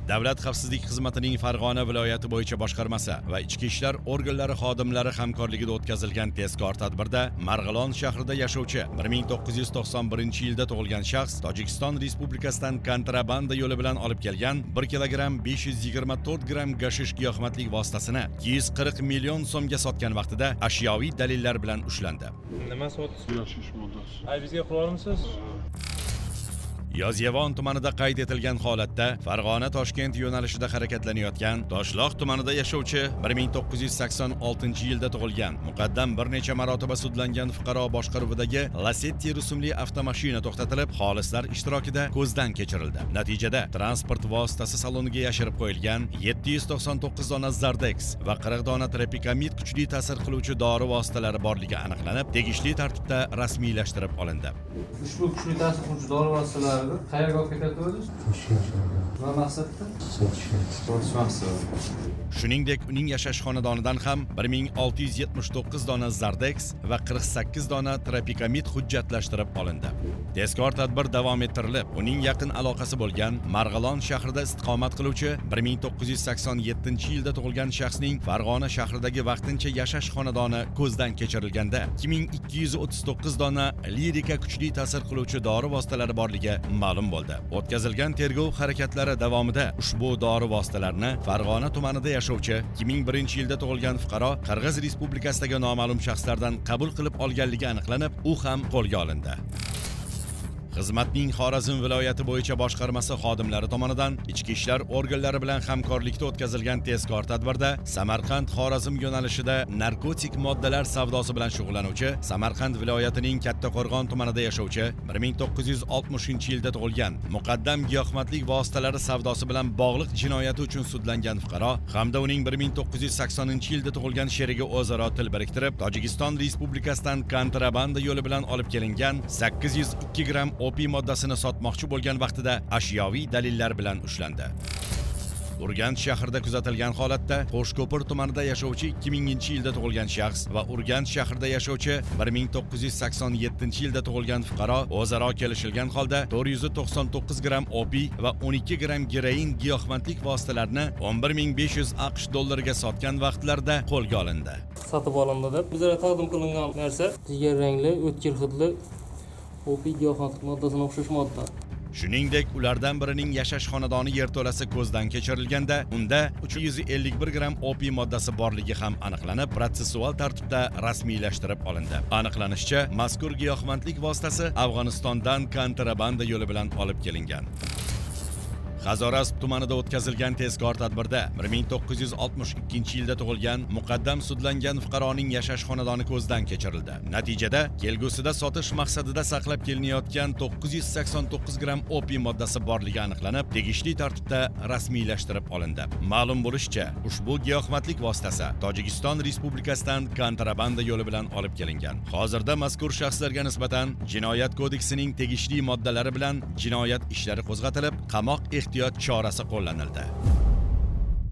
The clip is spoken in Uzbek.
Davlat xavfsizlik xizmatining Farg'ona viloyati bo'yicha boshqarmasi va ichki ishlar organlari xodimlari hamkorligida o'tkazilgan tezkor tadbirda Marg'ilon shahrida yashovchi 1991-yilda tug'ilgan shaxs Tojikiston Respublikasidan kontrabanda yo'li bilan olib kelgan 1 kilogramm 524 gramm gashish giyohvandlik vositasini 240 million so'mga sotgan vaqtida ashyoviy dalillar bilan ushlandi. Nima sotish? Yashash moddasi. Bizga qila olmisiz? Yozyovon tumanida qayd etilgan holatda Farg'ona-Toshkent yo'nalishida harakatlanayotgan Toshloq tumanida yashovchi 1986-yilda tug'ilgan, muqaddam bir necha marotaba sudlangan fuqaro boshqaruvidagi Lacetti rusumli avtomashina to'xtatilib, xolislar ishtirokida ko'zdan kechirildi. Natijada transport vositasi saloniga yashirib qo'yilgan 799 dona Zardex va 40 dona Tropikamid kuchli ta'sir qiluvchi dori vositalari borligi aniqlanib, tegishli tartibda rasmiylashtirib olindi. Ushbu kuchli ta'sir qiluvchi dori vositalari qayerga olib ketayotgansiz? Toshkentga. Nima maqsadda? Sotish maqsadida. Shuningdek, uning yashash xonadonidan ham 1679 dona Zardex va 48 dona Tropikamid hujjatlashtirib olindi. Tezkor tadbir davom ettirilib, uning yaqin aloqasi bo'lgan Marg'ilon shahrida istiqomat qiluvchi 1987-yilda tug'ilgan shaxsning Farg'ona shahridagi vaqtincha yashash xonadoni ko'zdan kechirilganda 2239 dona lirika kuchli ta'sir qiluvchi dori vositalari borligi ma'lum bo'ldi. O'tkazilgan tergov harakatlari davomida ushbu dori vositalarini Farg'ona tumanida yashovchi 2001-yilda tug'ilgan fuqaro Qirg'iz Respublikasidagi noma'lum shaxslardan qabul qilib olganligi aniqlanib, u ham qo'lga olindi. Xizmatning Xorazm viloyati bo'yicha boshqarmasi xodimlari tomonidan ichki ishlar organlari bilan hamkorlikda o'tkazilgan tezkor tadbirda Samarqand-Xorazm yo'nalishida narkotik moddalar savdosi bilan shug'ullanuvchi Samarqand viloyatining Kattaqo'rg'on tumanida yashovchi 1960-yilda tug'ilgan, muqaddam giyohvandlik vositalari savdosi bilan bog'liq jinoyati uchun sudlangan fuqaro hamda uning 1980-yilda tug'ilgan sherigi o'zaro til biriktirib, Tojikiston Respublikasidan kontrabanda yo'li bilan olib kelingan 802 gramm opiy moddasini sotmoqchi bo'lgan vaqtida ashyoviy dalillar bilan ushlandi. Urganch shahrida kuzatilgan holatda Qo'shko'pir tumanida yashovchi 2000-yilda tug'ilgan shaxs va Urganch shahrida yashovchi 1987-yilda tug'ilgan fuqaro o'zaro kelishilgan holda 499 gramm opiy va 12 gramm geroin giyohvandlik vositalarini 11500 AQSh dollariga sotgan vaqtlarda qo'lga olindi. Sotib olindi deb bizlarga taqdim qilingan narsa jigar rangli, o'tkir hidli opiy giyohvandlik moddasiga o'xshash modda. Shuningdek, ulardan birining yashash xonadoni yerto'lasi ko'zdan kechirilganda, unda 351 gramm opiy moddasi borligi ham aniqlanib, protsessual tartibda rasmiylashtirib olindi. Aniqlanishicha, mazkur giyohvandlik vositasi Afg'onistondan kontrabanda yo'li bilan olib kelingan. Hazoras tumanida o'tkazilgan tezkor tadbirda 1962-yilda tug'ilgan, muqaddam sudlangan fuqaroning yashash xonadoni ko'zdan kechirildi. Natijada kelgusida sotish maqsadida saqlab kelinayotgan 989 gramm opiy moddasi borligi aniqlanib, tegishli tartibda rasmiylashtirib olindi. Ma'lum bo'lishicha, ushbu giyohvandlik vositasi Tojikiston Respublikasidan kontrabanda yo'li bilan olib kelingan. Hozirda mazkur shaxslarga nisbatan Jinoyat kodeksining tegishli moddalari bilan jinoyat ishlari qo'zg'atilib, qamoq ehtiyot chorasi qo'llanildi.